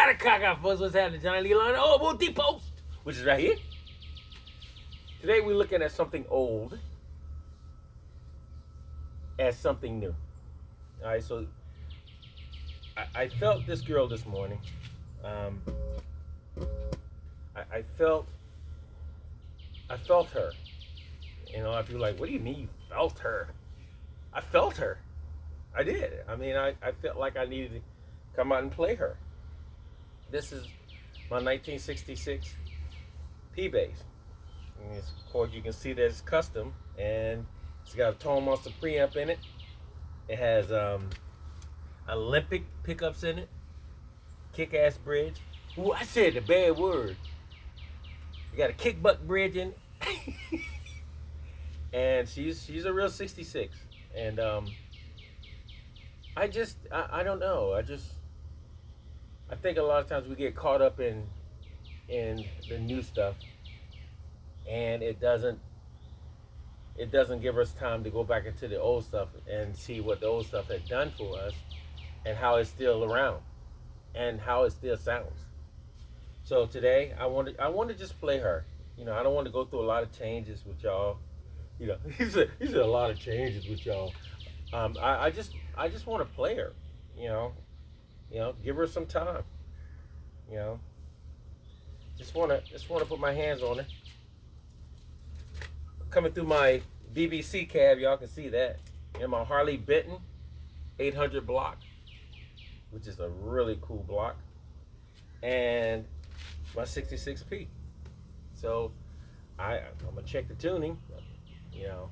Attica, folks, what's happening? Johnny Lee Line, oh, multi-post, which is right here. Today we're looking at something old as something new. All right, so I felt this girl this morning. I felt her. You know, I feel like, what do you mean you felt her? I felt her. I did. I mean, I felt like I needed to come out and play her. This is my 1966 P-Bass. Of course, you can see that it's custom, and it's got a Tone Monster preamp in it. It has Olympic pickups in it, kick-ass bridge. Ooh, I said the bad word. You got a kick butt bridge in it. And she's a real 66. And I don't know. I think a lot of times we get caught up in the new stuff, and it doesn't give us time to go back into the old stuff and see what the old stuff had done for us and how it's still around and how it still sounds. So today I want to just play her. You know, I don't want to go through a lot of changes with y'all. You know, he said a lot of changes with y'all. I just want to play her. You know, give her some time. You know, just wanna put my hands on her. Coming through my BBC cab, y'all can see that. And my Harley Benton 800 block, which is a really cool block, and my 66P. So I'm gonna check the tuning. You know,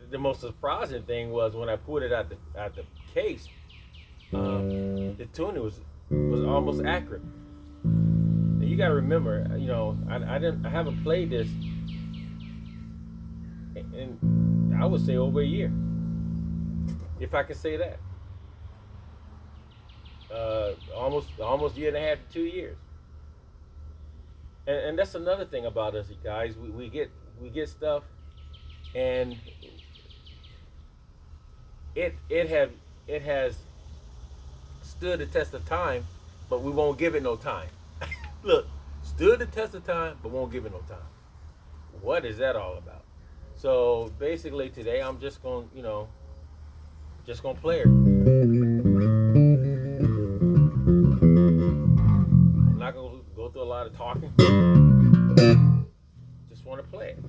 the most surprising thing was when I pulled it out the case, the tuning was almost accurate. Now you gotta remember, you know, I haven't played this in I would say over a year, if I can say that. Almost year and a half to 2 years. And that's another thing about us, guys. We get stuff, and it has stood the test of time, but we won't give it no time. Look, stood the test of time, but won't give it no time. What is that all about? So basically today I'm just gonna play her. I'm not gonna go through a lot of talking. Just want to play it.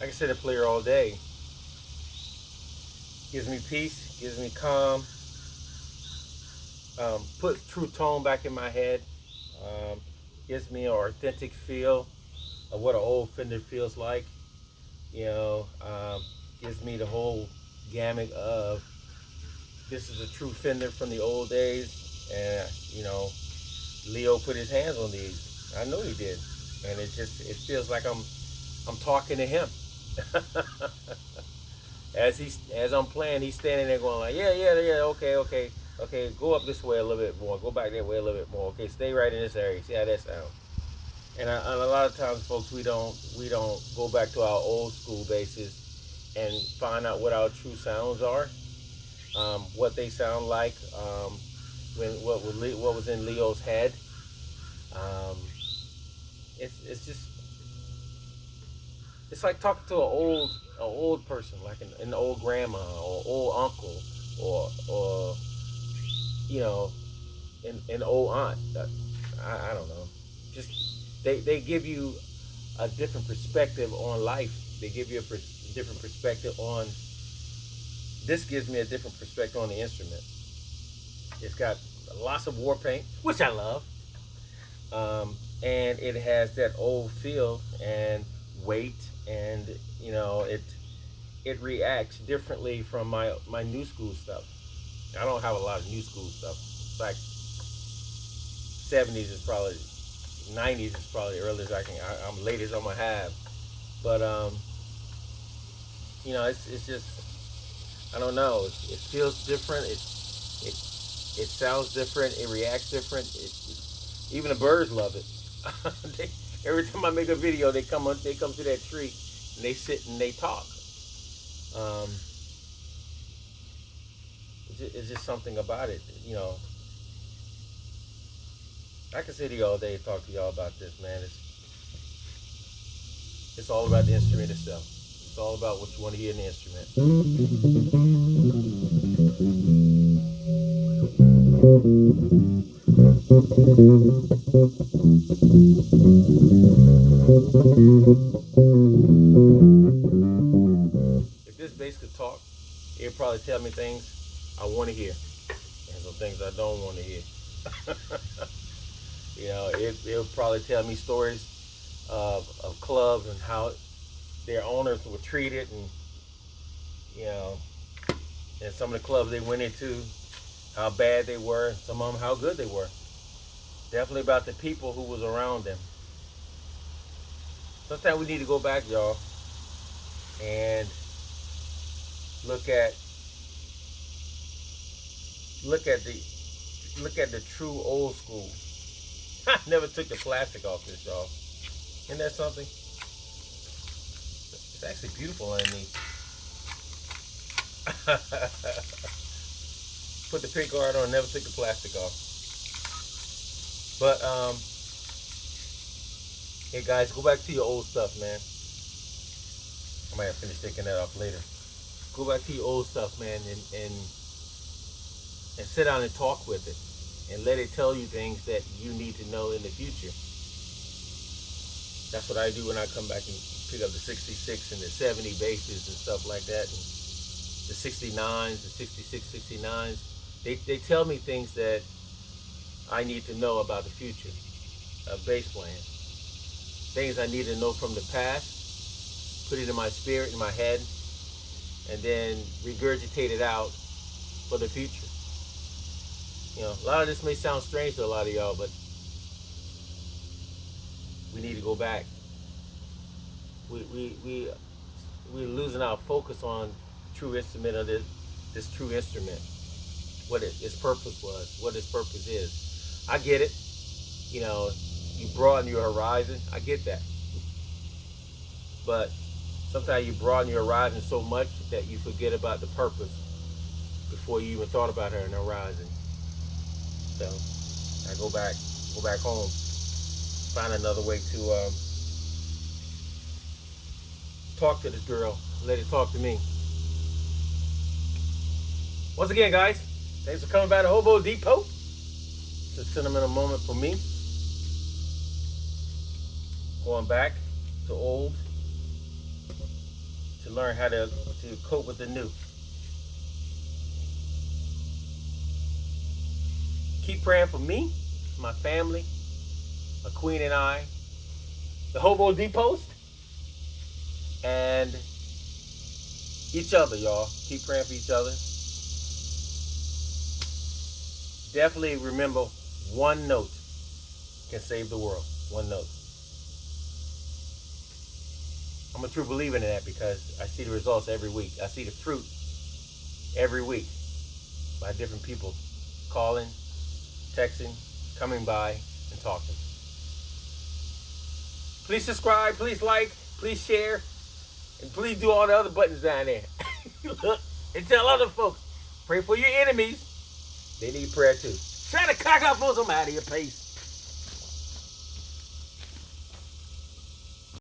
I can sit and play her all day. Gives me peace, gives me calm, put true tone back in my head, um, gives me an authentic feel of what an old Fender feels like. You know, gives me the whole gamut of this is a true Fender from the old days, and Leo put his hands on these. I know he did, and it feels like I'm talking to him. As I'm playing, he's standing there going like, yeah, yeah, yeah, okay, okay, okay, go up this way a little bit more, go back that way a little bit more, okay, stay right in this area, see how that sounds. And a lot of times, folks, we don't go back to our old school basis and find out what our true sounds are, what they sound like, what was in Leo's head. Um, it's just it's like talking to an old person, like an old grandma or old uncle, or you know an old aunt. I don't know. Just they give you a different perspective on life. They give you a different perspective on. This gives me a different perspective on the instrument. It's got lots of war paint, which I love, and it has that old feel and weight, and it reacts differently from my new school stuff. I don't have a lot of new school stuff. In fact, 70s is probably 90s is probably the earliest I'm latest I'm gonna have. But it's just I don't know. It feels different. It sounds different. It reacts different. Even the birds love it. they, every time I make a video, they come to that tree and they sit and they talk. Um, it's just something about it. I can sit here all day and talk to y'all about this, man. It's all about the instrument itself. It's all about what you want to hear in the instrument. If this bass could talk, it'd probably tell me things I want to hear and some things I don't want to hear. It'll probably tell me stories of clubs and how their owners were treated, and and some of the clubs they went into, how bad they were, and some of them how good they were. Definitely about the people who was around them. Sometimes we need to go back, y'all, and look at the true old school. I never took the plastic off this, y'all. Isn't that something? It's actually beautiful underneath. Put the pick guard on, never took the plastic off. But hey guys, go back to your old stuff, man. I might have finished taking that off later. Go back to your old stuff, man, and sit down and talk with it, and let it tell you things that you need to know in the future. That's what I do when I come back and pick up the 66 and the 70 basses and stuff like that, and the 69s, the 66, 69s. They tell me things that I need to know about the future of bass playing. Things I need to know from the past, put it in my spirit, in my head, and then regurgitate it out for the future. A lot of this may sound strange to a lot of y'all, but we need to go back. We're losing our focus on the true instrument of this true instrument. What its purpose was, what its purpose is. I get it. You broaden your horizon. I get that. But sometimes you broaden your horizon so much that you forget about the purpose before you even thought about her in the horizon. So I go back home, find another way to talk to this girl, let it talk to me. Once again, guys, thanks for coming by the Hobo Depot. It's a sentimental moment for me. Going back to old to learn how to cope with the new. Keep praying for me, my family, my queen and I, the Hobo Depot, and each other, y'all. Keep praying for each other. Definitely remember one note. can save the world. One note. I'm a true believer in that because I see the results every week. I see the fruit every week by different people calling, texting, coming by, and talking. Please subscribe, please like, please share, and please do all the other buttons down there. Look, and tell other folks, pray for your enemies. They need prayer too. Try to cock up on somebody. Peace.